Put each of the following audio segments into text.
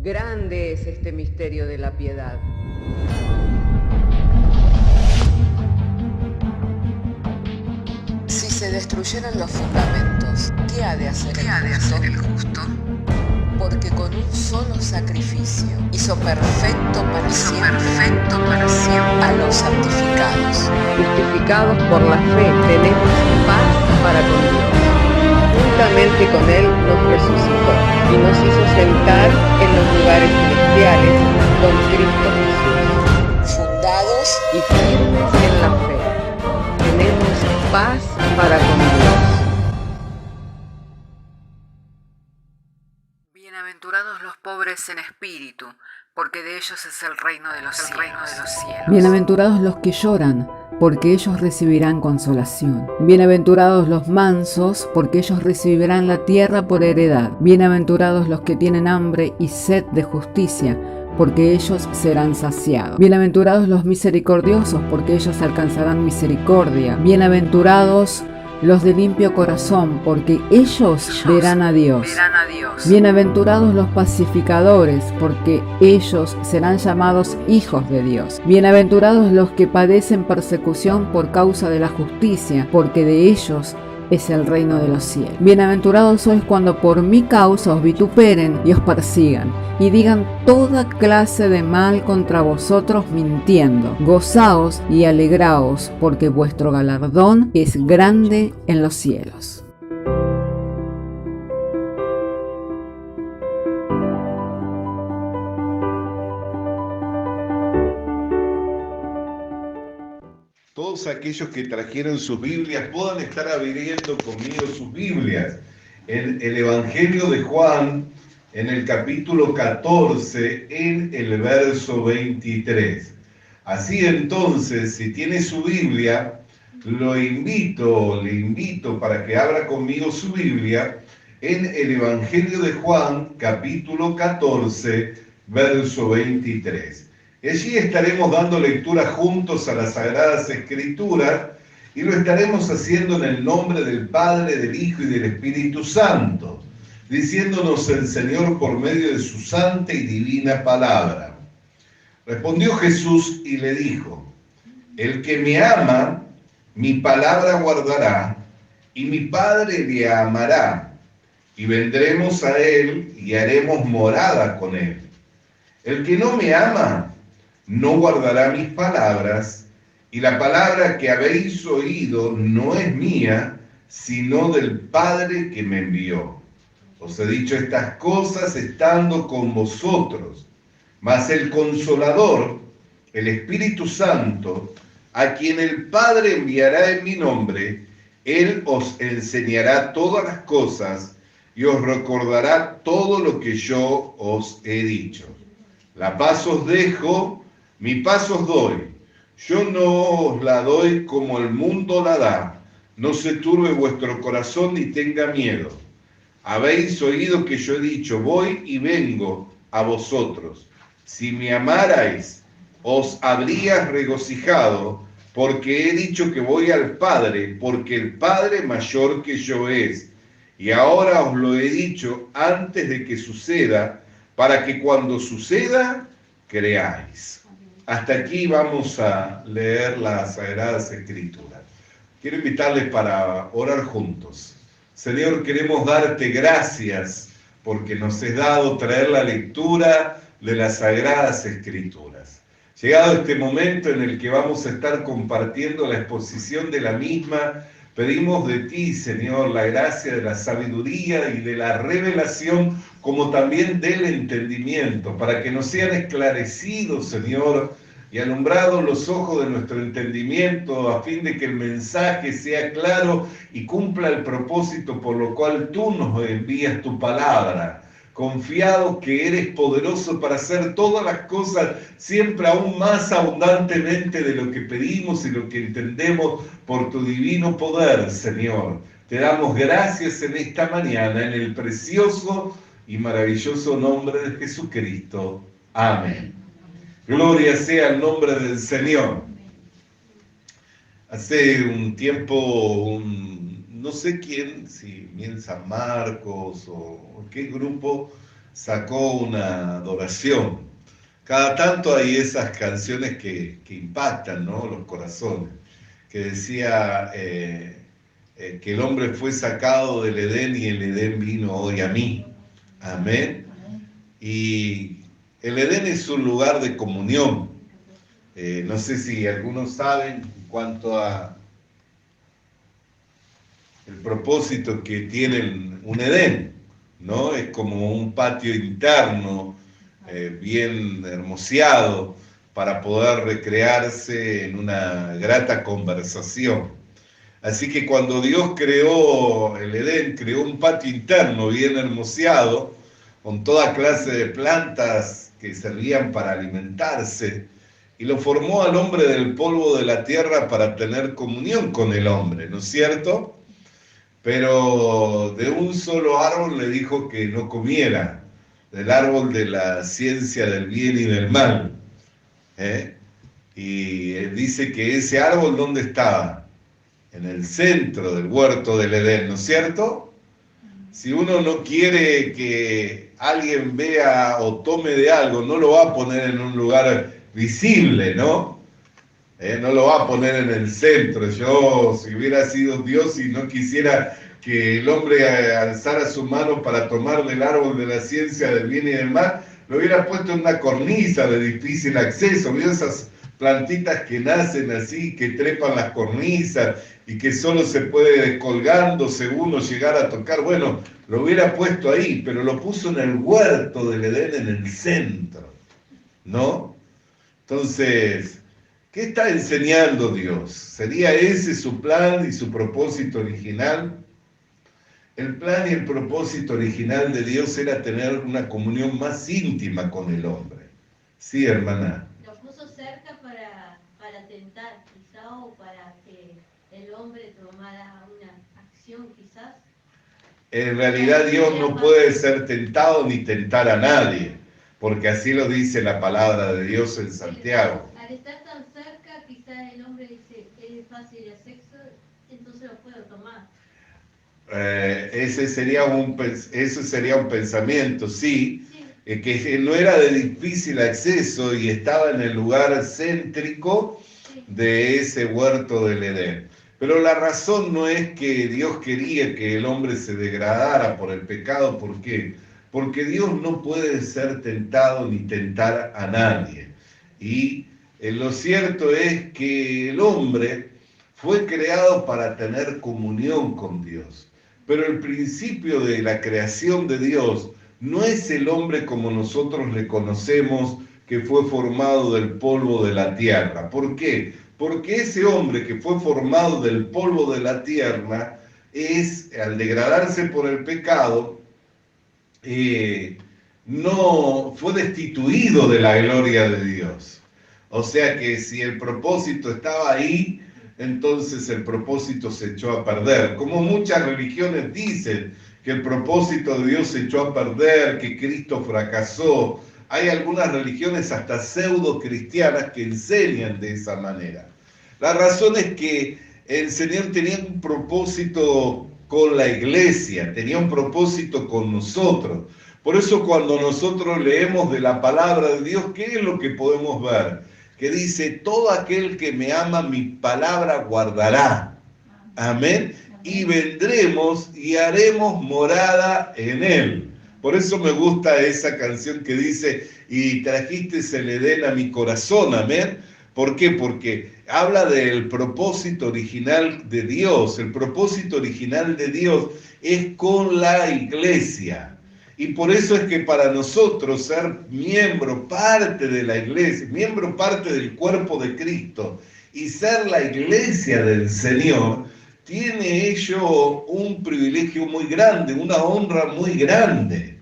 Grande es este misterio de la piedad. Si se destruyeran los fundamentos, ¿qué ha de hacer el justo? Porque con un solo sacrificio hizo perfecto para siempre a los santificados. Justificados por la fe, tenemos paz para con Dios. Juntamente con Él nos resucitó y nos hizo sentar en los lugares celestiales con Cristo Jesús. Fundados Y firmes en la fe, tenemos paz para con Dios. Bienaventurados los pobres en espíritu, porque de ellos es el reino de los cielos. Bienaventurados los que lloran, porque ellos recibirán consolación. Bienaventurados los mansos, porque ellos recibirán la tierra por heredad. Bienaventurados los que tienen hambre y sed de justicia, porque ellos serán saciados. Bienaventurados los misericordiosos, porque ellos alcanzarán misericordia. Bienaventurados los de limpio corazón, porque ellos verán a Dios. Bienaventurados los pacificadores, porque ellos serán llamados hijos de Dios. Bienaventurados los que padecen persecución por causa de la justicia, porque de ellos es el reino de los cielos. Bienaventurados sois cuando por mi causa os vituperen y os persigan, y digan toda clase de mal contra vosotros mintiendo. Gozaos y alegraos, porque vuestro galardón es grande en los cielos. Todos aquellos que trajeron sus Biblias puedan estar abriendo conmigo sus Biblias en el Evangelio de Juan, en el capítulo 14, en el verso 23. Así entonces, si tiene su Biblia, le invito para que abra conmigo su Biblia en el Evangelio de Juan, capítulo 14, verso 23. Y allí estaremos dando lectura juntos a las Sagradas Escrituras y lo estaremos haciendo en el nombre del Padre, del Hijo y del Espíritu Santo, diciéndonos el Señor por medio de su santa y divina palabra. Respondió Jesús y le dijo: el que me ama, mi palabra guardará, y mi Padre le amará, y vendremos a él y haremos morada con él. El que no me ama, no guardará mis palabras, y la palabra que habéis oído no es mía, sino del Padre que me envió. Os he dicho estas cosas estando con vosotros, mas el Consolador, el Espíritu Santo, a quien el Padre enviará en mi nombre, Él os enseñará todas las cosas y os recordará todo lo que yo os he dicho. La paz os dejo, mi paz os doy. Yo no os la doy como el mundo la da. No se turbe vuestro corazón ni tenga miedo. Habéis oído que yo he dicho: voy y vengo a vosotros. Si me amarais, os habríais regocijado, porque he dicho que voy al Padre, porque el Padre mayor que yo es. Y ahora os lo he dicho antes de que suceda, para que cuando suceda, creáis. Hasta aquí vamos a leer las Sagradas Escrituras. Quiero invitarles para orar juntos. Señor, queremos darte gracias porque nos has dado traer la lectura de las Sagradas Escrituras. Llegado este momento en el que vamos a estar compartiendo la exposición de la misma, pedimos de ti, Señor, la gracia de la sabiduría y de la revelación, como también del entendimiento, para que nos sean esclarecidos, Señor, y alumbrados los ojos de nuestro entendimiento, a fin de que el mensaje sea claro y cumpla el propósito por lo cual tú nos envías tu palabra, confiado que eres poderoso para hacer todas las cosas siempre aún más abundantemente de lo que pedimos y lo que entendemos por tu divino poder, Señor. Te damos gracias en esta mañana, en el precioso y maravilloso nombre de Jesucristo. Amén. Gloria sea el nombre del Señor. Hace un tiempo, no sé quién, si bien San Marcos o qué grupo, sacó una adoración. Cada tanto hay esas canciones que impactan, ¿no?, los corazones, que decía que el hombre fue sacado del Edén y el Edén vino hoy a mí. Amén. Y el Edén es un lugar de comunión. No sé si algunos saben en cuanto a el propósito que tiene un Edén, ¿no? Es como un patio interno, bien hermoseado, para poder recrearse en una grata conversación. Así que cuando Dios creó el Edén, creó un patio interno bien hermoseado, con toda clase de plantas que servían para alimentarse, y lo formó al hombre del polvo de la tierra para tener comunión con el hombre, ¿no es cierto? Pero de un solo árbol le dijo que no comiera, del árbol de la ciencia del bien y del mal. Y dice que ese árbol, ¿dónde estaba? En el centro del huerto del Edén, ¿no es cierto? Si uno no quiere que alguien vea o tome de algo, no lo va a poner en un lugar visible, ¿no? No lo va a poner en el centro. Yo, si hubiera sido Dios y no quisiera que el hombre alzara su mano para tomar del árbol de la ciencia del bien y del mal, lo hubiera puesto en una cornisa de difícil acceso. ¿Vio esas plantitas que nacen así, que trepan las cornisas y que solo se puede colgándose uno llegar a tocar? Bueno, lo hubiera puesto ahí, pero lo puso en el huerto del Edén, en el centro, ¿no? Entonces, ¿qué está enseñando Dios? ¿Sería ese su plan y su propósito original? El plan y el propósito original de Dios era tener una comunión más íntima con el hombre. Sí, hermana. Lo puso cerca para tentar, quizá, o para que el hombre tomara una acción, quizás. En realidad Dios no puede ser tentado ni tentar a nadie, porque así lo dice la palabra de Dios en Santiago. Al estar tan cerca, quizás el hombre dice, es fácil el sexo, entonces lo puedo tomar. Ese sería un pensamiento, sí, que no era de difícil acceso y estaba en el lugar céntrico de ese huerto del Edén. Pero la razón no es que Dios quería que el hombre se degradara por el pecado. ¿Por qué? Porque Dios no puede ser tentado ni tentar a nadie. Y lo cierto es que el hombre fue creado para tener comunión con Dios. Pero el principio de la creación de Dios no es el hombre como nosotros le conocemos, que fue formado del polvo de la tierra. ¿Por qué? Porque ese hombre que fue formado del polvo de la tierra al degradarse por el pecado, no fue destituido de la gloria de Dios. O sea que si el propósito estaba ahí, entonces el propósito se echó a perder. Como muchas religiones dicen que el propósito de Dios se echó a perder, que Cristo fracasó. Hay algunas religiones hasta pseudo cristianas que enseñan de esa manera. La razón es que el Señor tenía un propósito con la iglesia, tenía un propósito con nosotros. Por eso cuando nosotros leemos de la palabra de Dios, ¿qué es lo que podemos ver? Que dice, todo aquel que me ama, mi palabra guardará. Amén. Y vendremos y haremos morada en él. Por eso me gusta esa canción que dice, y trajiste el Edén a mi corazón. Amén. ¿Por qué? Porque habla del propósito original de Dios. El propósito original de Dios es con la iglesia. Y por eso es que para nosotros ser miembro, parte de la iglesia, miembro, parte del cuerpo de Cristo, y ser la iglesia del Señor, tiene ello un privilegio muy grande, una honra muy grande.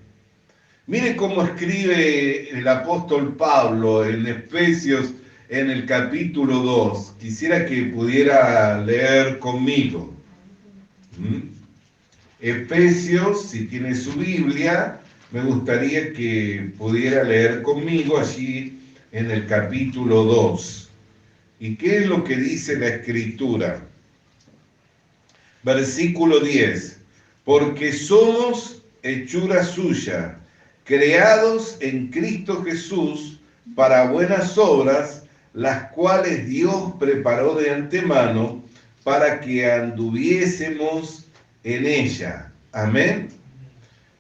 Mire cómo escribe el apóstol Pablo en Efesios, en el capítulo 2. Quisiera que pudiera leer conmigo. Efesios, si tiene su Biblia, me gustaría que pudiera leer conmigo allí en el capítulo 2. ¿Y qué es lo que dice la Escritura? Versículo 10. Porque somos hechura suya, creados en Cristo Jesús para buenas obras, las cuales Dios preparó de antemano para que anduviésemos en ella. Amén.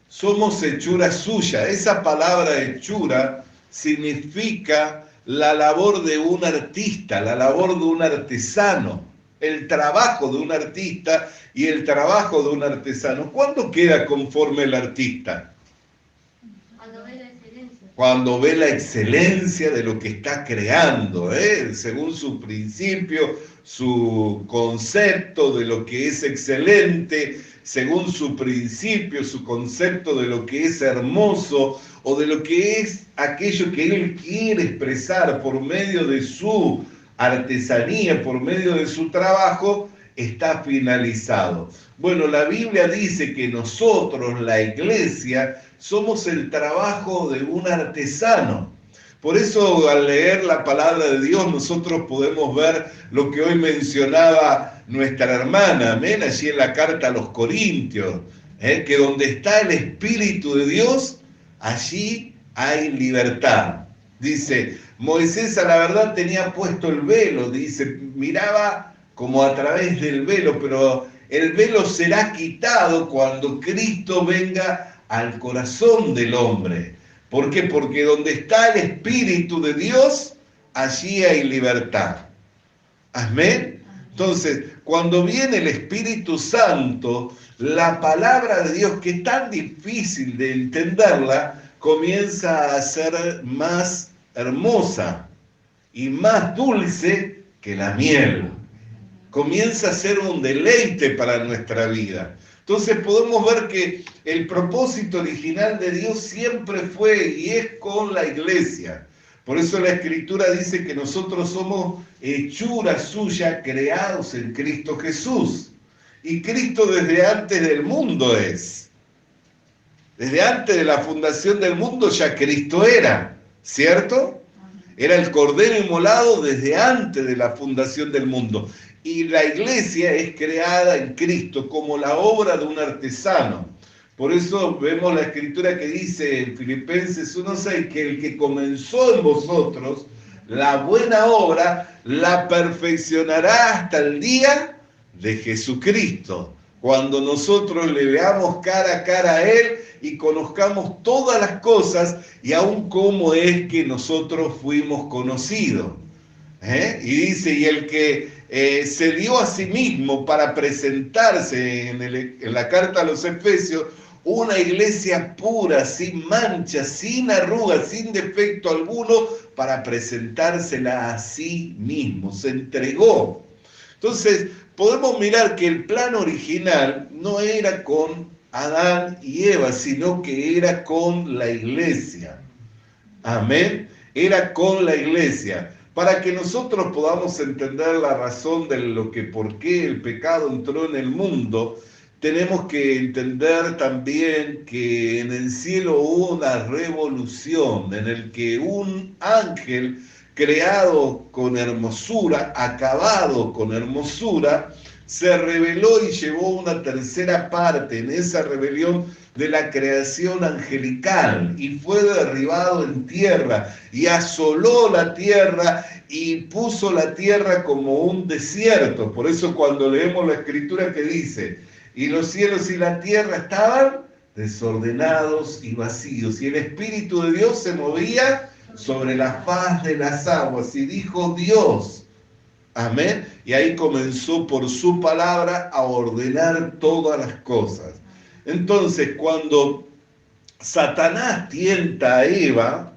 Somos hechura suya. Esa palabra hechura significa la labor de un artista, la labor de un artesano, el trabajo de un artista y el trabajo de un artesano. ¿Cuándo queda conforme el artista? Cuando ve la excelencia. Cuando ve la excelencia de lo que está creando, según su principio, su concepto de lo que es excelente, según su principio, su concepto de lo que es hermoso o de lo que es aquello que él quiere expresar por medio de su artesanía, por medio de su trabajo, está finalizado. Bueno, la Biblia dice que nosotros, la iglesia, somos el trabajo de un artesano. Por eso, al leer la palabra de Dios, nosotros podemos ver lo que hoy mencionaba nuestra hermana, amén, allí en la carta a los Corintios, que donde está el Espíritu de Dios, allí hay libertad. Dice, Moisés a la verdad tenía puesto el velo, dice, miraba como a través del velo, pero el velo será quitado cuando Cristo venga al corazón del hombre. ¿Por qué? Porque donde está el Espíritu de Dios, allí hay libertad. Amén. Entonces, cuando viene el Espíritu Santo, la palabra de Dios, que es tan difícil de entenderla, comienza a ser más hermosa y más dulce que la miel. Comienza a ser un deleite para nuestra vida. Entonces podemos ver que el propósito original de Dios siempre fue y es con la iglesia. Por eso la Escritura dice que nosotros somos hechura suya, creados en Cristo Jesús. Y Cristo desde antes del mundo es. Desde antes de la fundación del mundo ya Cristo era, ¿cierto? Era el Cordero inmolado desde antes de la fundación del mundo. Y la iglesia es creada en Cristo como la obra de un artesano. Por eso vemos la Escritura que dice en Filipenses 1:6 que el que comenzó en vosotros la buena obra la perfeccionará hasta el día de Jesucristo. Cuando nosotros le veamos cara a cara a Él y conozcamos todas las cosas y aún cómo es que nosotros fuimos conocidos. Y dice, y el que se dio a sí mismo para presentarse en la carta a los Efesios, una iglesia pura, sin mancha, sin arrugas, sin defecto alguno, para presentársela a sí mismo. Se entregó. Entonces, podemos mirar que el plan original no era con Adán y Eva, sino que era con la iglesia. Amén. Era con la iglesia. Para que nosotros podamos entender la razón de por qué el pecado entró en el mundo, tenemos que entender también que en el cielo hubo una revolución en el que un ángel creado con hermosura, acabado con hermosura, se rebeló y llevó una tercera parte en esa rebelión de la creación angelical y fue derribado en tierra y asoló la tierra y puso la tierra como un desierto. Por eso cuando leemos la Escritura que dice, y los cielos y la tierra estaban desordenados y vacíos, y el Espíritu de Dios se movía sobre la faz de las aguas, y dijo Dios, amén, y ahí comenzó por su palabra a ordenar todas las cosas. Entonces, cuando Satanás tienta a Eva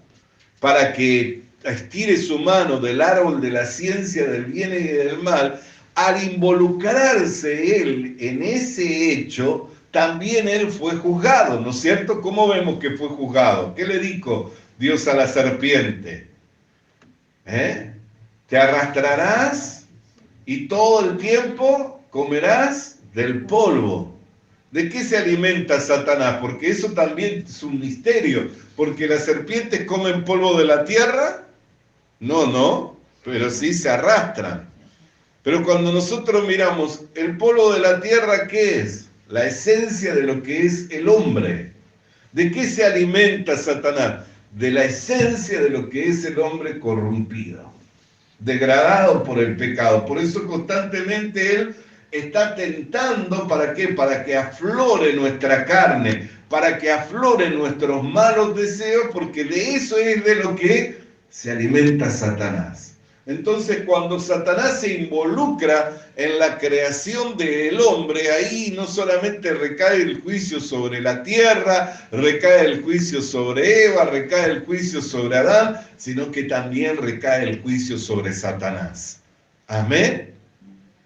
para que estire su mano del árbol de la ciencia del bien y del mal, al involucrarse él en ese hecho, también él fue juzgado, ¿no es cierto? ¿Cómo vemos que fue juzgado? ¿Qué le dijo Dios a la serpiente? Te arrastrarás y todo el tiempo comerás del polvo. ¿De qué se alimenta Satanás? Porque eso también es un misterio. ¿Porque las serpientes comen polvo de la tierra? No, pero sí se arrastran. Pero cuando nosotros miramos el polvo de la tierra, ¿qué es? La esencia de lo que es el hombre. ¿De qué se alimenta Satanás? De la esencia de lo que es el hombre corrompido, degradado por el pecado. Por eso constantemente él está tentando, ¿para qué? Para que aflore nuestra carne, para que afloren nuestros malos deseos, porque de eso es de lo que se alimenta Satanás. Entonces, cuando Satanás se involucra en la creación del hombre, ahí no solamente recae el juicio sobre la tierra, recae el juicio sobre Eva, recae el juicio sobre Adán, sino que también recae el juicio sobre Satanás. Amén.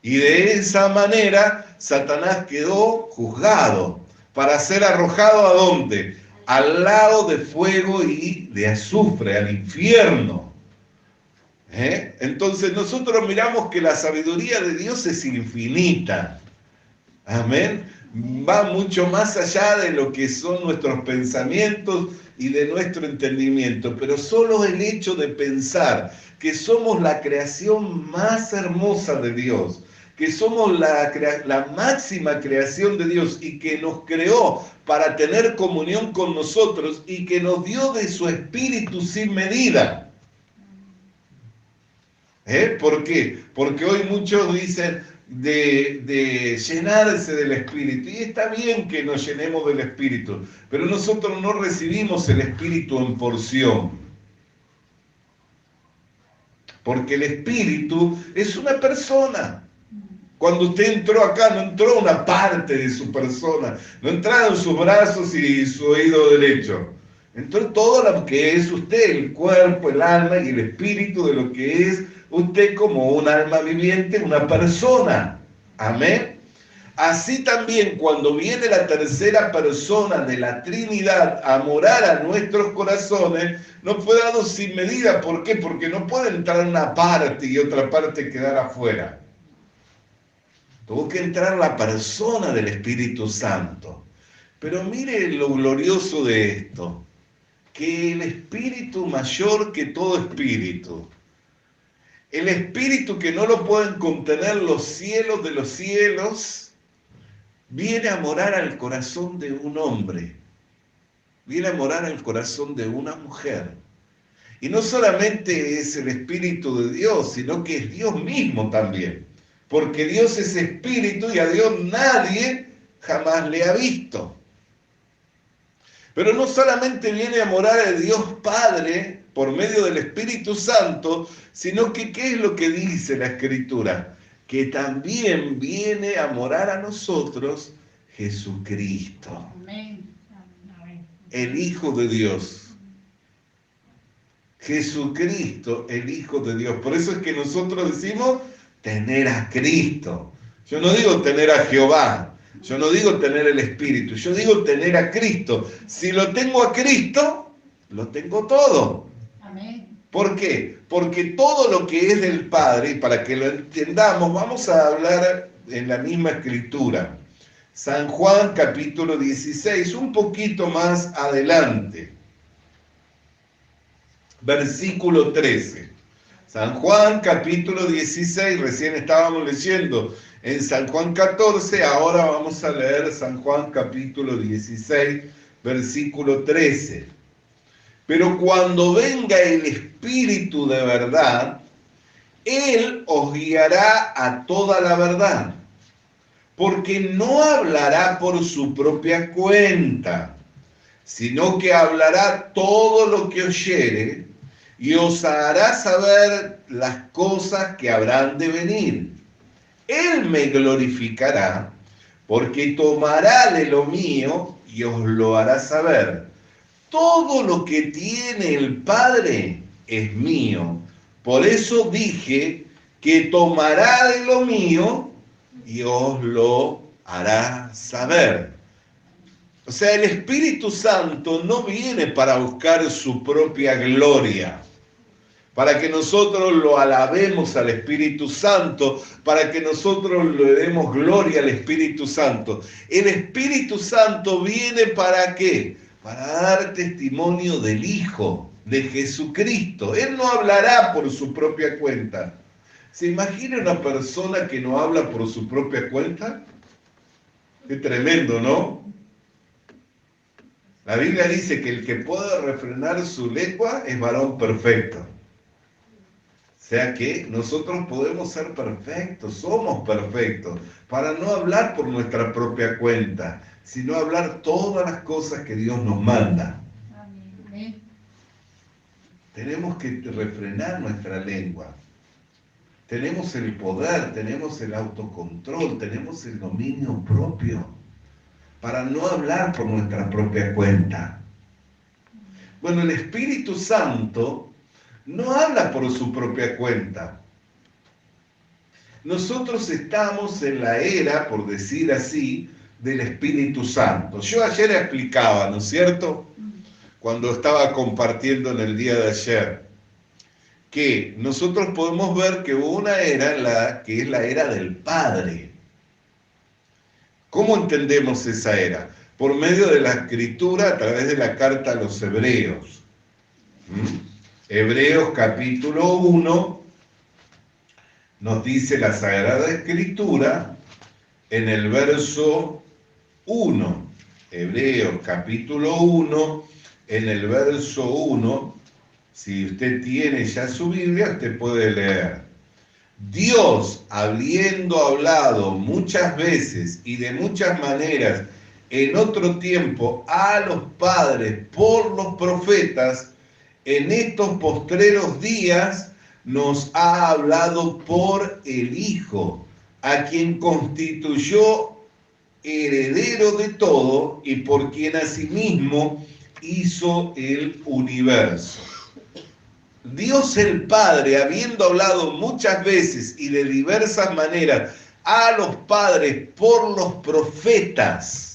Y de esa manera, Satanás quedó juzgado para ser arrojado ¿a dónde? Al lago de fuego y de azufre, al infierno. Entonces nosotros miramos que la sabiduría de Dios es infinita. Amén. Va mucho más allá de lo que son nuestros pensamientos y de nuestro entendimiento. Pero solo el hecho de pensar que somos la creación más hermosa de Dios, que somos la máxima creación de Dios y que nos creó para tener comunión con nosotros y que nos dio de su espíritu sin medida. ¿Por qué? Porque hoy muchos dicen de llenarse del Espíritu. Y está bien que nos llenemos del Espíritu, pero nosotros no recibimos el Espíritu en porción. Porque el Espíritu es una persona. Cuando usted entró acá, no entró una parte de su persona, no entraron sus brazos y su oído derecho. Entró todo lo que es usted, el cuerpo, el alma y el espíritu de lo que es usted como un alma viviente, una persona. Amén. Así también cuando viene la tercera persona de la Trinidad a morar a nuestros corazones, nos fue dado sin medida. ¿Por qué? Porque no puede entrar una parte y otra parte quedar afuera. Tuvo que entrar la persona del Espíritu Santo. Pero mire lo glorioso de esto, que el Espíritu mayor que todo espíritu, el Espíritu que no lo pueden contener los cielos de los cielos, viene a morar al corazón de un hombre, viene a morar al corazón de una mujer. Y no solamente es el Espíritu de Dios, sino que es Dios mismo también. Porque Dios es Espíritu y a Dios nadie jamás le ha visto. Pero no solamente viene a morar el Dios Padre por medio del Espíritu Santo, sino que ¿qué es lo que dice la Escritura? Que también viene a morar a nosotros Jesucristo, el Hijo de Dios. Jesucristo, el Hijo de Dios. Por eso es que nosotros decimos tener a Cristo. Yo no digo tener a Jehová, yo no digo tener el Espíritu, yo digo tener a Cristo. Si lo tengo a Cristo, lo tengo todo. Amén. ¿Por qué? Porque todo lo que es del Padre, y para que lo entendamos, vamos a hablar en la misma Escritura. San Juan capítulo 16, un poquito más adelante. Versículo 13. San Juan capítulo 16, recién estábamos leyendo en San Juan 14, ahora vamos a leer San Juan capítulo 16, versículo 13. Pero cuando venga el Espíritu de verdad, Él os guiará a toda la verdad, porque no hablará por su propia cuenta, sino que hablará todo lo que oyere, y os hará saber las cosas que habrán de venir. Él me glorificará, porque tomará de lo mío y os lo hará saber. Todo lo que tiene el Padre es mío. Por eso dije que tomará de lo mío y os lo hará saber. O sea, el Espíritu Santo no viene para buscar su propia gloria, para que nosotros lo alabemos al Espíritu Santo, para que nosotros le demos gloria al Espíritu Santo. El Espíritu Santo viene ¿para qué? Para dar testimonio del Hijo, de Jesucristo. Él no hablará por su propia cuenta. ¿Se imagina una persona que no habla por su propia cuenta? Qué tremendo, ¿no? La Biblia dice que el que puede refrenar su lengua es varón perfecto. O sea que nosotros podemos ser perfectos, somos perfectos, para no hablar por nuestra propia cuenta, sino hablar todas las cosas que Dios nos manda. Amén. Tenemos que refrenar nuestra lengua. Tenemos el poder, tenemos el autocontrol, tenemos el dominio propio para no hablar por nuestra propia cuenta. Bueno, el Espíritu Santo no habla por su propia cuenta. Nosotros estamos en la era, por decir así, del Espíritu Santo. Yo ayer explicaba, ¿no es cierto?, cuando estaba compartiendo en el día de ayer, que nosotros podemos ver que hubo una era, que es la era del Padre. ¿Cómo entendemos esa era? Por medio de la Escritura, a través de la carta a los Hebreos. Hebreos capítulo 1 nos dice la Sagrada Escritura en el verso 1. Hebreos capítulo 1, en el verso 1, si usted tiene ya su Biblia, usted puede leer. Dios, habiendo hablado muchas veces y de muchas maneras en otro tiempo a los padres por los profetas, en estos postreros días nos ha hablado por el Hijo, a quien constituyó heredero de todo y por quien asimismo hizo el universo. Dios el Padre, habiendo hablado muchas veces y de diversas maneras a los padres por los profetas.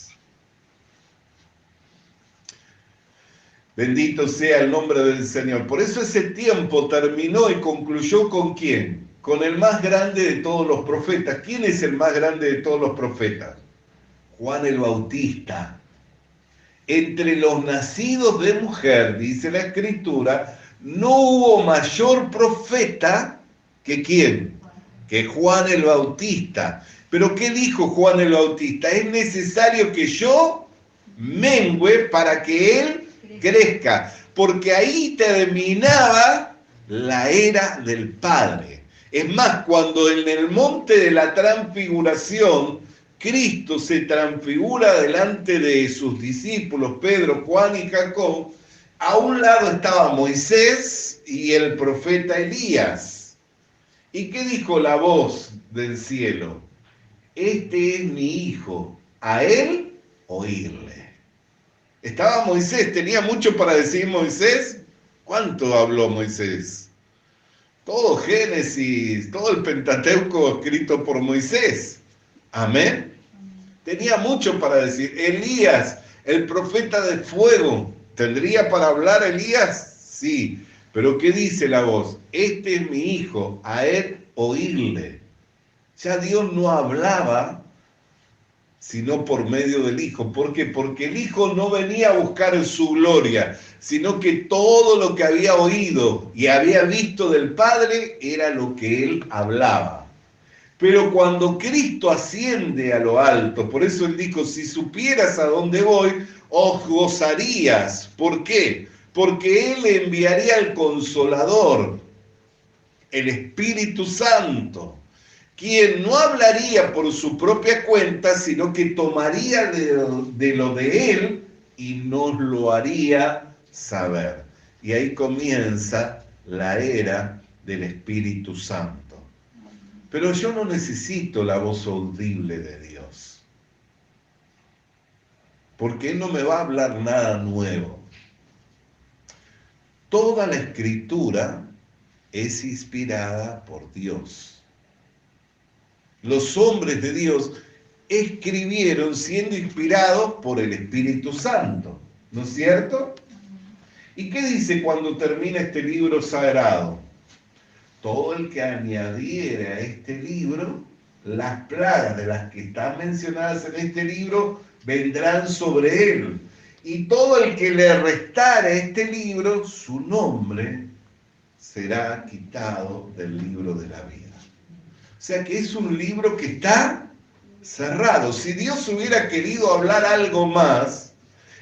Bendito sea el nombre del Señor. Por eso ese tiempo terminó y concluyó ¿con quién? Con el más grande de todos los profetas. ¿Quién es el más grande de todos los profetas? Juan el Bautista. Entre los nacidos de mujer, dice la Escritura, no hubo mayor profeta que ¿quién? Que Juan el Bautista. ¿Pero qué dijo Juan el Bautista? Es necesario que yo mengüe para que él crezca, porque ahí terminaba la era del Padre. Es más, cuando en el monte de la transfiguración Cristo se transfigura delante de sus discípulos, Pedro, Juan y Jacob, a un lado estaba Moisés y el profeta Elías. ¿Y qué dijo la voz del cielo? Este es mi hijo, a él oírle. Estaba Moisés, tenía mucho para decir Moisés. ¿Cuánto habló Moisés? Todo Génesis, todo el Pentateuco escrito por Moisés. Amén. Tenía mucho para decir. Elías, el profeta de fuego, ¿tendría para hablar Elías? Sí. Pero ¿qué dice la voz? Este es mi hijo, a él oírle. Ya Dios no hablaba sino por medio del Hijo. ¿Por qué? Porque el Hijo no venía a buscar su gloria, sino que todo lo que había oído y había visto del Padre era lo que él hablaba. Pero cuando Cristo asciende a lo alto, por eso él dijo, si supieras a dónde voy, os gozarías. ¿Por qué? Porque él enviaría al Consolador, el Espíritu Santo, quien no hablaría por su propia cuenta, sino que tomaría de lo de él y nos lo haría saber. Y ahí comienza la era del Espíritu Santo. Pero yo no necesito la voz audible de Dios, porque Él no me va a hablar nada nuevo. Toda la Escritura es inspirada por Dios. Los hombres de Dios escribieron siendo inspirados por el Espíritu Santo, ¿no es cierto? ¿Y qué dice cuando termina este libro sagrado? Todo el que añadiere a este libro, las plagas de las que están mencionadas en este libro vendrán sobre él. Y todo el que le restare a este libro, su nombre será quitado del libro de la vida. O sea que es un libro que está cerrado. Si Dios hubiera querido hablar algo más,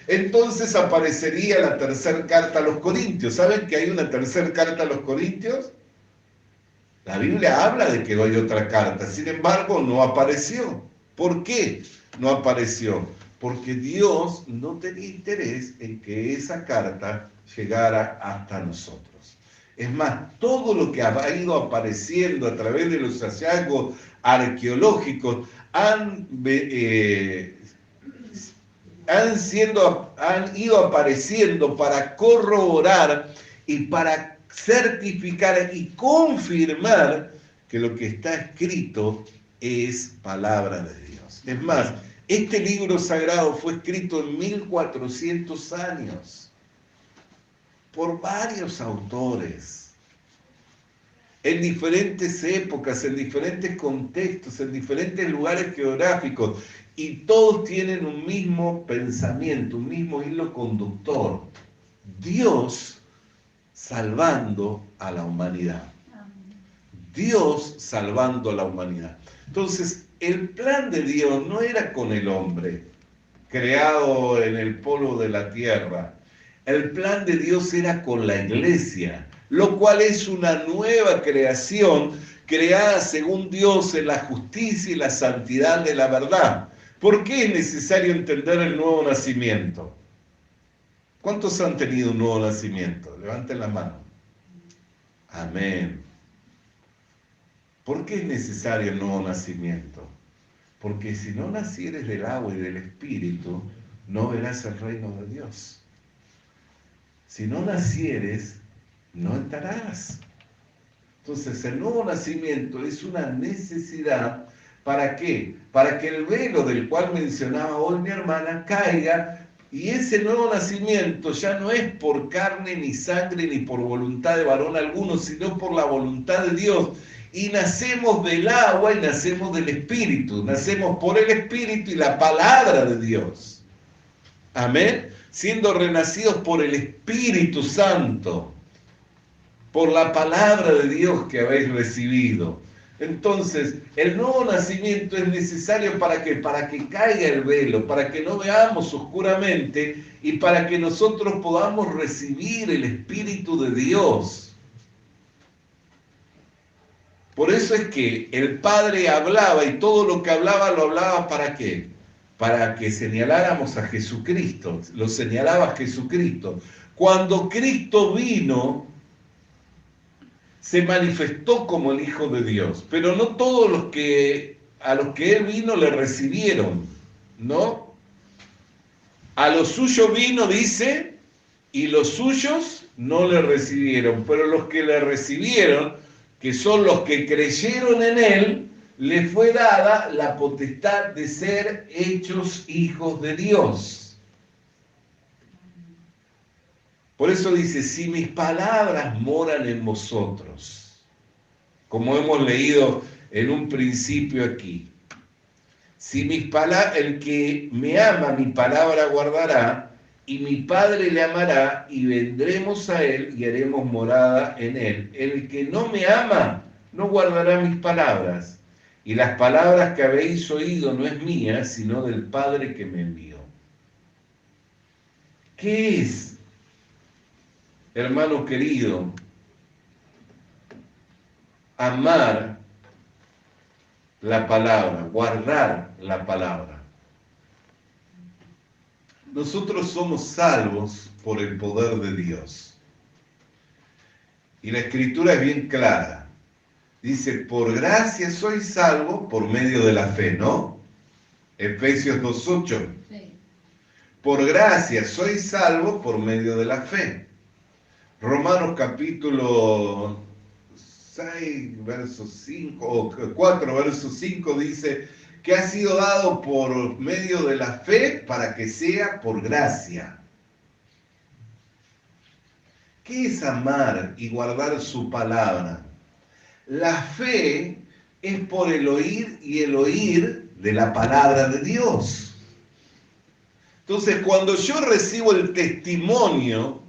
Entonces aparecería la tercera carta a los Corintios. ¿Saben que hay una tercera carta a los Corintios? La Biblia habla de que hay otra carta, sin embargo no apareció. ¿Por qué no apareció? Porque Dios no tenía interés en que esa carta llegara hasta nosotros. Es más, todo lo que ha ido apareciendo a través de los hallazgos arqueológicos han ido apareciendo para corroborar y para certificar y confirmar que lo que está escrito es palabra de Dios. Es más, este libro sagrado fue escrito en 1400 años por varios autores, en diferentes épocas, en diferentes contextos, en diferentes lugares geográficos, y todos tienen un mismo pensamiento, un mismo hilo conductor: Dios salvando a la humanidad. Dios salvando a la humanidad. Entonces, el plan de Dios no era con el hombre, creado en el polvo de la tierra. El plan de Dios era con la iglesia, lo cual es una nueva creación, creada según Dios en la justicia y la santidad de la verdad. ¿Por qué es necesario entender el nuevo nacimiento? ¿Cuántos han tenido un nuevo nacimiento? Levanten la mano. Amén. ¿Por qué es necesario el nuevo nacimiento? Porque si no nacieres del agua y del Espíritu, no verás el reino de Dios. Si no nacieres, no entrarás. Entonces, el nuevo nacimiento es una necesidad. ¿Para qué? Para que el velo del cual mencionaba hoy mi hermana caiga. Y ese nuevo nacimiento ya no es por carne ni sangre ni por voluntad de varón alguno, sino por la voluntad de Dios. Y nacemos del agua y nacemos del Espíritu. Nacemos por el Espíritu y la palabra de Dios. Amén. Siendo renacidos por el Espíritu Santo, por la palabra de Dios que habéis recibido. Entonces, el nuevo nacimiento es necesario ¿para qué? Para que caiga el velo, para que no veamos oscuramente y para que nosotros podamos recibir el Espíritu de Dios. Por eso es que el Padre hablaba, y todo lo que hablaba lo hablaba ¿para qué? Para que señaláramos a Jesucristo, lo señalaba a Jesucristo. Cuando Cristo vino, se manifestó como el Hijo de Dios, pero no todos a los que Él vino le recibieron, ¿no? A los suyos vino, dice, y los suyos no le recibieron, pero los que le recibieron, que son los que creyeron en Él, le fue dada la potestad de ser hechos hijos de Dios. Por eso dice, si mis palabras moran en vosotros, como hemos leído en un principio aquí, si el que me ama mi palabra guardará, y mi Padre le amará, y vendremos a él y haremos morada en él. El que no me ama no guardará mis palabras, y las palabras que habéis oído no es mía, sino del Padre que me envió. ¿Qué es, hermano querido, amar la palabra, guardar la palabra? Nosotros somos salvos por el poder de Dios. Y la Escritura es bien clara. Dice, por gracia soy salvo por medio de la fe, ¿no? Efesios 2:8. Sí. Por gracia soy salvo por medio de la fe. Romanos capítulo 6, verso 5, o 4, verso 5 dice que ha sido dado por medio de la fe para que sea por gracia. ¿Qué es amar y guardar su palabra? La fe es por el oír y el oír de la palabra de Dios. Entonces, cuando yo recibo el testimonio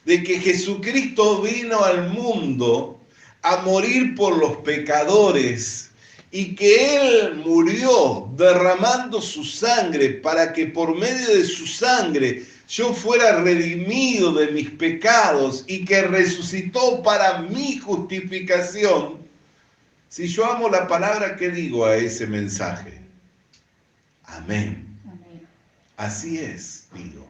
de que Jesucristo vino al mundo a morir por los pecadores y que Él murió derramando su sangre para que por medio de su sangre yo fuera redimido de mis pecados y que resucitó para mi justificación, si yo amo la palabra, ¿qué digo a ese mensaje? Amén. Así es, digo.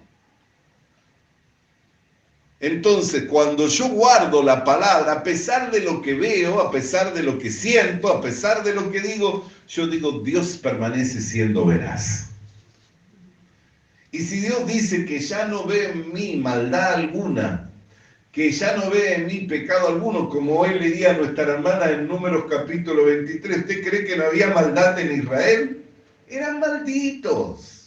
Entonces, cuando yo guardo la palabra, a pesar de lo que veo, a pesar de lo que siento, a pesar de lo que digo, yo digo, Dios permanece siendo veraz. Y si Dios dice que ya no ve en mí maldad alguna, que ya no ve en mí pecado alguno, como hoy leía a nuestra hermana en Números capítulo 23, ¿usted cree que no había maldad en Israel? Eran malditos.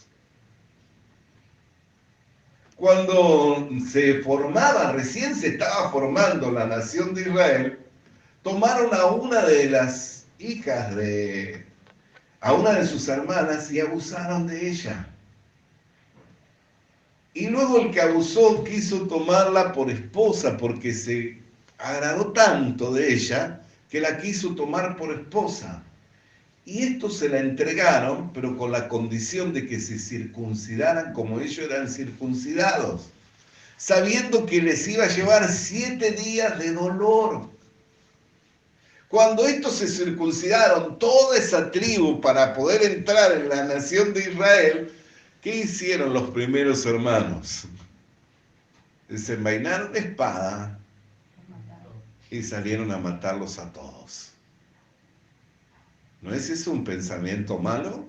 Cuando se formaba, recién se estaba formando la nación de Israel, tomaron a una de las hijas a una de sus hermanas y abusaron de ella. Y luego el que abusó quiso tomarla por esposa porque se agradó tanto de ella que la quiso tomar por esposa. Y estos se la entregaron, pero con la condición de que se circuncidaran como ellos eran circuncidados, sabiendo que les iba a llevar 7 días de dolor. Cuando estos se circuncidaron, toda esa tribu, para poder entrar en la nación de Israel, ¿qué hicieron los primeros hermanos? Desenvainaron la espada y salieron a matarlos a todos. ¿No es eso un pensamiento malo?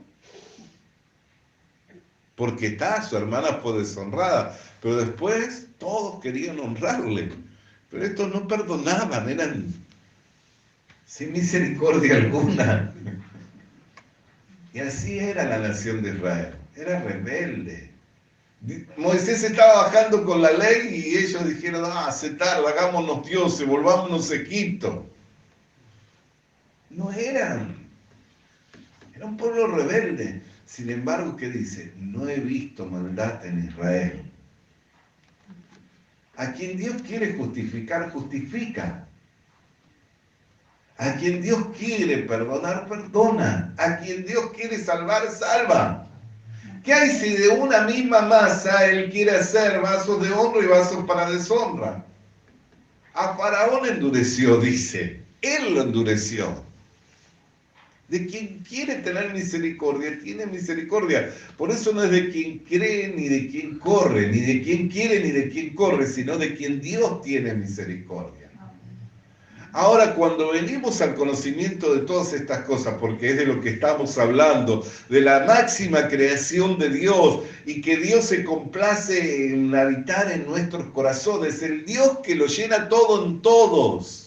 Porque su hermana fue deshonrada, pero después todos querían honrarle. Pero estos no perdonaban, eran sin misericordia alguna. Y así era la nación de Israel, era rebelde. Moisés estaba bajando con la ley y ellos dijeron, se tarda, hagámonos dioses, volvámonos a Egipto. No eran un pueblo rebelde. Sin embargo, ¿qué dice? No he visto maldad en Israel. A quien Dios quiere justificar, justifica. A quien Dios quiere perdonar, perdona. A quien Dios quiere salvar, salva. ¿Qué hay si de una misma masa Él quiere hacer vasos de honra y vasos para deshonra? A Faraón endureció, dice. Él lo endureció. De quien quiere tener misericordia, tiene misericordia. Por eso no es de quien cree, ni de quien corre, ni de quien quiere, ni de quien corre, sino de quien Dios tiene misericordia. Ahora, cuando venimos al conocimiento de todas estas cosas, porque es de lo que estamos hablando, de la máxima creación de Dios, y que Dios se complace en habitar en nuestros corazones, el Dios que lo llena todo en todos,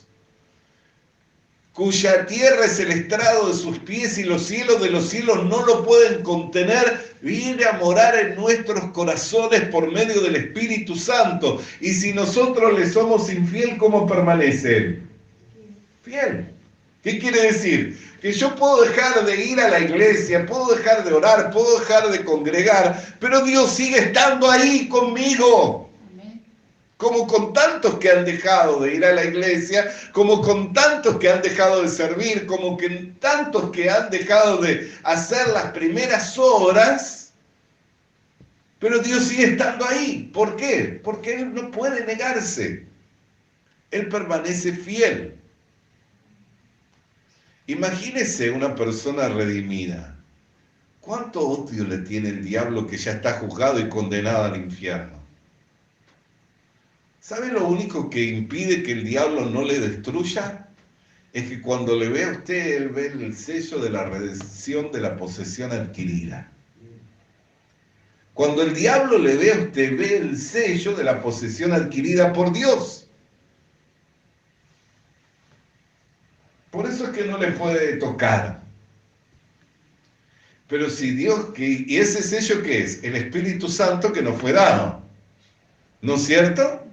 cuya tierra es el estrado de sus pies y los cielos de los cielos no lo pueden contener, viene a morar en nuestros corazones por medio del Espíritu Santo. Y si nosotros le somos infiel, ¿cómo permanece Él? Fiel. ¿Qué quiere decir? Que yo puedo dejar de ir a la iglesia, puedo dejar de orar, puedo dejar de congregar, pero Dios sigue estando ahí conmigo. Como con tantos que han dejado de ir a la iglesia, como con tantos que han dejado de servir, como que tantos que han dejado de hacer las primeras obras, pero Dios sigue estando ahí. ¿Por qué? Porque Él no puede negarse. Él permanece fiel. Imagínese una persona redimida. ¿Cuánto odio le tiene el diablo que ya está juzgado y condenado al infierno? ¿Sabe lo único que impide que el diablo no le destruya? Es que cuando le ve a usted, él ve el sello de la redención de la posesión adquirida. Cuando el diablo le ve a usted, ve el sello de la posesión adquirida por Dios. Por eso es que no le puede tocar. Pero si Dios, ¿y ese sello qué es? El Espíritu Santo que nos fue dado. ¿No es cierto?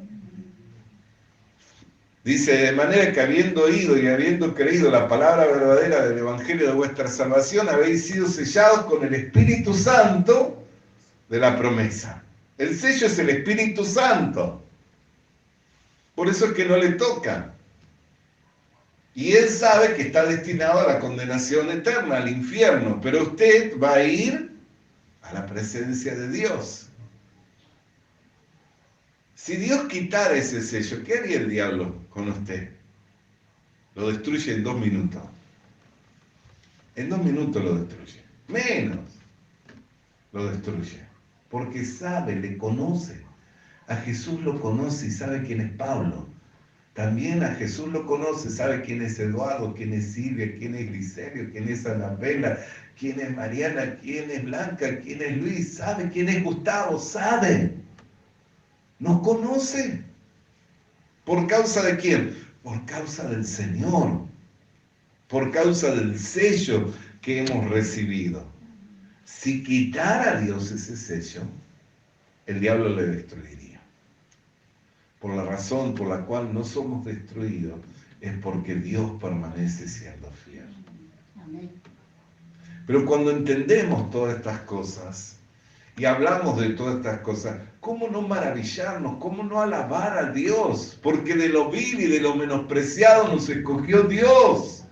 Dice, de manera que habiendo oído y habiendo creído la palabra verdadera del Evangelio de vuestra salvación, habéis sido sellados con el Espíritu Santo de la promesa. El sello es el Espíritu Santo. Por eso es que no le toca. Y él sabe que está destinado a la condenación eterna, al infierno, pero usted va a ir a la presencia de Dios. Si Dios quitara ese sello, ¿qué haría el diablo con usted? Lo destruye en 2 minutos. En 2 minutos lo destruye. Menos lo destruye. Porque sabe, le conoce. A Jesús lo conoce y sabe quién es Pablo. También a Jesús lo conoce, sabe quién es Eduardo, quién es Silvia, quién es Glicerio, quién es Anabela, quién es Mariana, quién es Blanca, quién es Luis, sabe quién es Gustavo, sabe. Nos conoce. ¿Por causa de quién? Por causa del Señor. Por causa del sello que hemos recibido. Si quitara Dios ese sello, el diablo le destruiría. Por la razón por la cual no somos destruidos es porque Dios permanece siendo fiel. Amén. Pero cuando entendemos todas estas cosas y hablamos de todas estas cosas, ¿cómo no maravillarnos? ¿Cómo no alabar a Dios? Porque de lo vil y de lo menospreciado nos escogió Dios.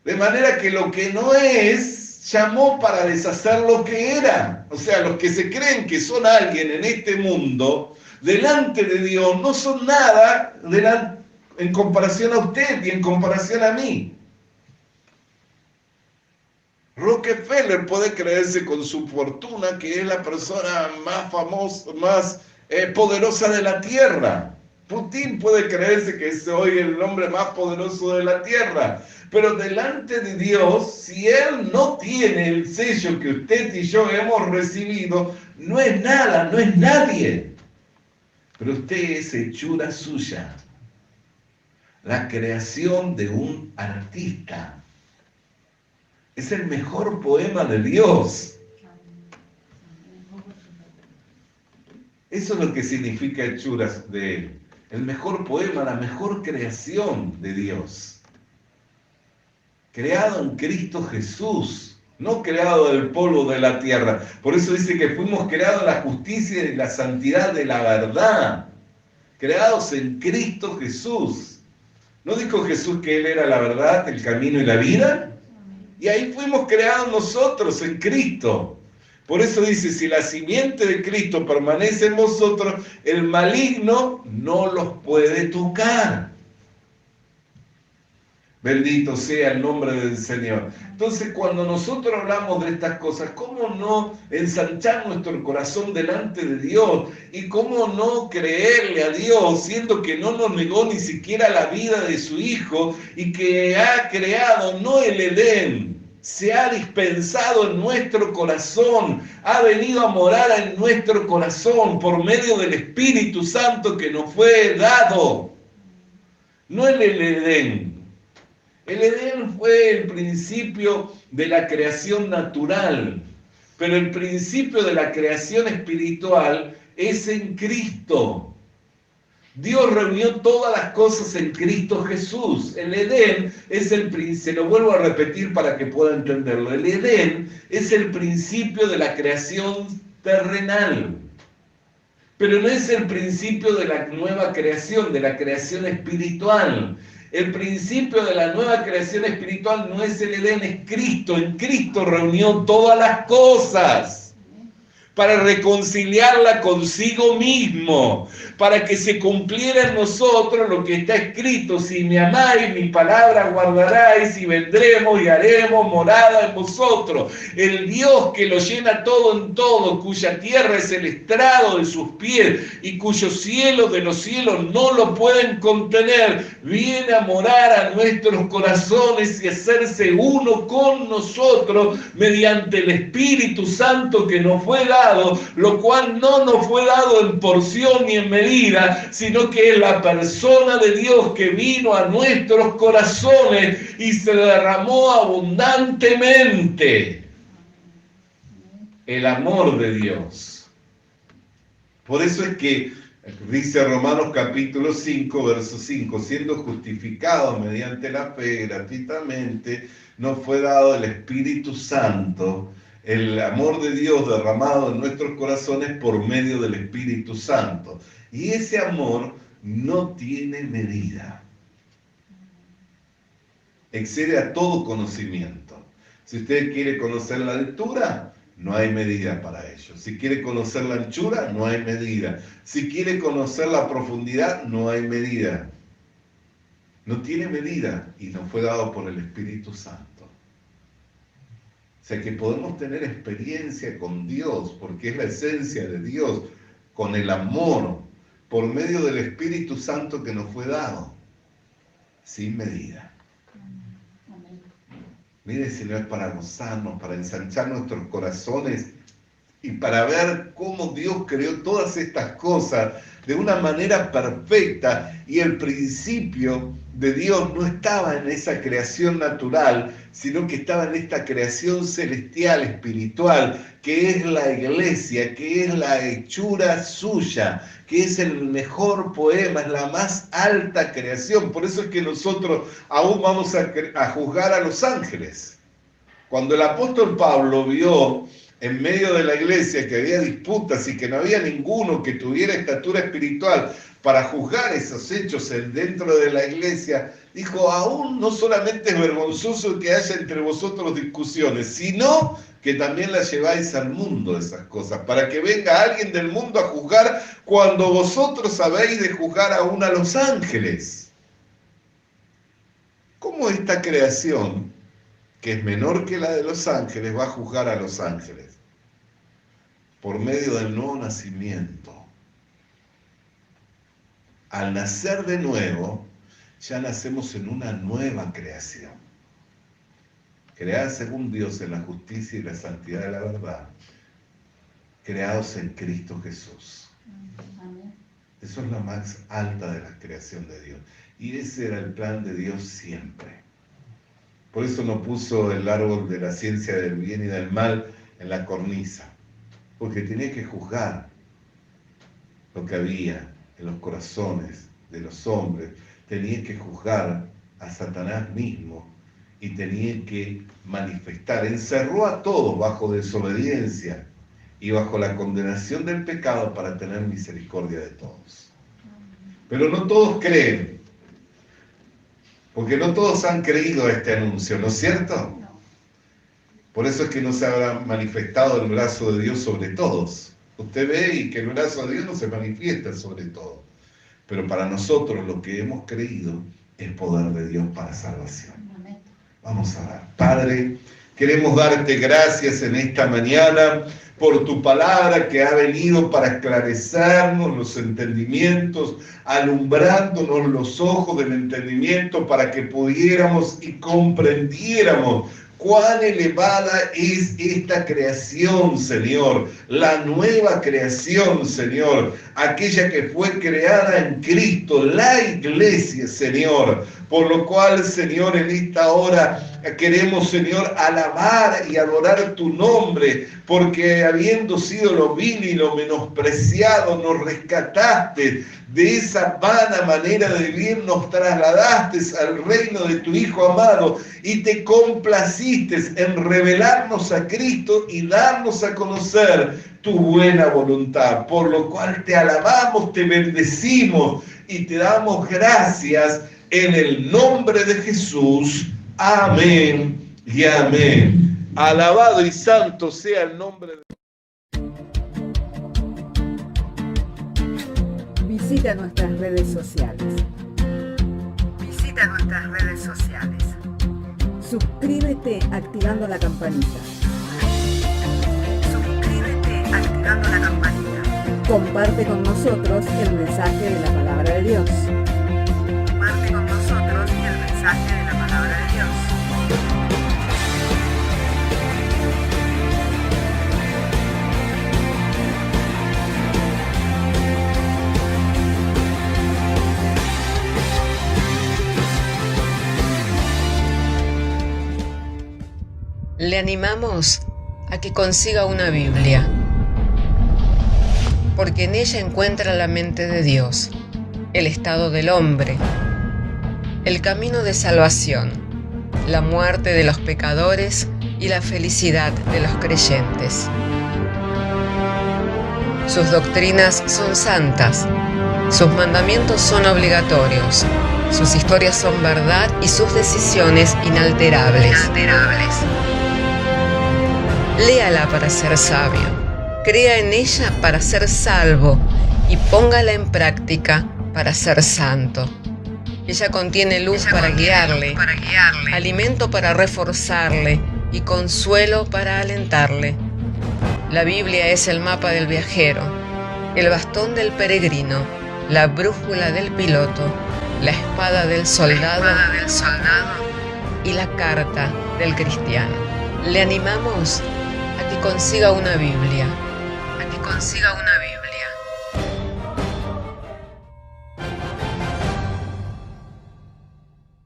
De manera que lo que no es, llamó para deshacer lo que era. O sea, los que se creen que son alguien en este mundo, delante de Dios no son nada en comparación a usted y en comparación a mí. Rockefeller puede creerse con su fortuna que es la persona más famosa, más poderosa de la tierra. Putin puede creerse que es hoy el hombre más poderoso de la tierra. Pero delante de Dios, si Él no tiene el sello que usted y yo hemos recibido, no es nada, no es nadie. Pero usted es hechura suya, la creación de un artista. Es el mejor poema de Dios. Eso es lo que significa hechuras de Él. El mejor poema, la mejor creación de Dios. Creado en Cristo Jesús, no creado del polvo de la tierra. Por eso dice que fuimos creados en la justicia y la santidad de la verdad. Creados en Cristo Jesús. ¿No dijo Jesús que Él era la verdad, el camino y la vida? Y ahí fuimos creados nosotros en Cristo. Por eso dice, si la simiente de Cristo permanece en vosotros, el maligno no los puede tocar. Bendito sea el nombre del Señor. Entonces, cuando nosotros hablamos de estas cosas, ¿cómo no ensanchar nuestro corazón delante de Dios? Y cómo no creerle a Dios, siendo que no nos negó ni siquiera la vida de su Hijo y que ha creado no el Edén, se ha dispensado en nuestro corazón, ha venido a morar en nuestro corazón por medio del Espíritu Santo que nos fue dado. No el Edén. El Edén fue el principio de la creación natural, pero el principio de la creación espiritual es en Cristo. Dios reunió todas las cosas en Cristo Jesús. El Edén es el principio, se lo vuelvo a repetir para que pueda entenderlo. El Edén es el principio de la creación terrenal, pero no es el principio de la nueva creación, de la creación espiritual. El principio de la nueva creación espiritual no es el Edén, es Cristo. En Cristo reunió todas las cosas para reconciliarla consigo mismo, para que se cumpliera en nosotros lo que está escrito: si me amáis, mi palabra guardaráis, y vendremos y haremos morada en vosotros. El Dios que lo llena todo en todo, cuya tierra es el estrado de sus pies y cuyos cielos de los cielos no lo pueden contener, viene a morar a nuestros corazones y hacerse uno con nosotros mediante el Espíritu Santo que nos fue dado, lo cual no nos fue dado en porción ni en medida, sino que es la persona de Dios que vino a nuestros corazones y se derramó abundantemente. El amor de Dios. Por eso es que dice Romanos capítulo 5, verso 5, siendo justificados mediante la fe gratuitamente, nos fue dado el Espíritu Santo, el amor de Dios derramado en nuestros corazones por medio del Espíritu Santo. Y ese amor no tiene medida. excede a todo conocimiento. Si usted quiere conocer la altura, no hay medida para ello. Si quiere conocer la anchura, no hay medida. Si quiere conocer la profundidad, no hay medida. No tiene medida y nos fue dado por el Espíritu Santo. O sea que podemos tener experiencia con Dios, porque es la esencia de Dios, con el amor, por medio del Espíritu Santo que nos fue dado, sin medida. Mire si no es para gozarnos, para ensanchar nuestros corazones y para ver cómo Dios creó todas estas cosas de una manera perfecta, y el principio de Dios no estaba en esa creación natural, sino que estaba en esta creación celestial, espiritual, que es la iglesia, que es la hechura suya, que es el mejor poema, es la más alta creación. Por eso es que nosotros aún vamos a juzgar a los ángeles. Cuando el apóstol Pablo vio en medio de la iglesia que había disputas y que no había ninguno que tuviera estatura espiritual para juzgar esos hechos dentro de la iglesia, dijo: aún no solamente es vergonzoso que haya entre vosotros discusiones, sino que también las lleváis al mundo, esas cosas, para que venga alguien del mundo a juzgar cuando vosotros sabéis de juzgar aún a los ángeles. ¿Cómo esta creación, que es menor que la de los ángeles, va a juzgar a los ángeles? Por medio del nuevo nacimiento. Al nacer de nuevo, ya nacemos en una nueva creación, creada según Dios en la justicia y la santidad de la verdad, creados en Cristo Jesús. Eso es la más alta de la creación de Dios, y ese era el plan de Dios siempre. Por eso no puso el árbol de la ciencia del bien y del mal en la cornisa, porque tenía que juzgar lo que había en los corazones de los hombres, tenía que juzgar a Satanás mismo y tenía que manifestar, encerró a todos bajo desobediencia y bajo la condenación del pecado para tener misericordia de todos. Pero no todos creen, porque no todos han creído este anuncio, ¿no es cierto? Por eso es que no se habrá manifestado el brazo de Dios sobre todos. Usted ve y que el brazo de Dios no se manifiesta sobre todo. Pero para nosotros lo que hemos creído es poder de Dios para salvación. Vamos a orar. Padre, queremos darte gracias en esta mañana por tu palabra que ha venido para esclarecernos los entendimientos, alumbrándonos los ojos del entendimiento para que pudiéramos y comprendiéramos cuán elevada es esta creación, Señor, la nueva creación, Señor, aquella que fue creada en Cristo, la iglesia, Señor, por lo cual, Señor, en esta hora queremos, Señor, alabar y adorar tu nombre, porque habiendo sido lo vil y lo menospreciado, nos rescataste de esa vana manera de vivir, nos trasladaste al reino de tu Hijo amado y te complaciste en revelarnos a Cristo y darnos a conocer tu buena voluntad, por lo cual te alabamos, te bendecimos y te damos gracias en el nombre de Jesús. Amén y amén. Alabado y santo sea el nombre de Visita nuestras redes sociales. Suscríbete activando la campanita. Comparte con nosotros el mensaje de la palabra de Dios. Le animamos a que consiga una Biblia, porque en ella encuentra la mente de Dios, el estado del hombre, el camino de salvación, la muerte de los pecadores y la felicidad de los creyentes. Sus doctrinas son santas, Sus mandamientos son obligatorios, sus historias son verdad y sus decisiones inalterables. Léala para ser sabio, crea en ella para ser salvo y póngala en práctica para ser santo. Ella contiene luz para guiarle, alimento para reforzarle y consuelo para alentarle. La Biblia es el mapa del viajero, el bastón del peregrino, la brújula del piloto, la espada del soldado y la carta del cristiano. Le animamos a que consiga una Biblia,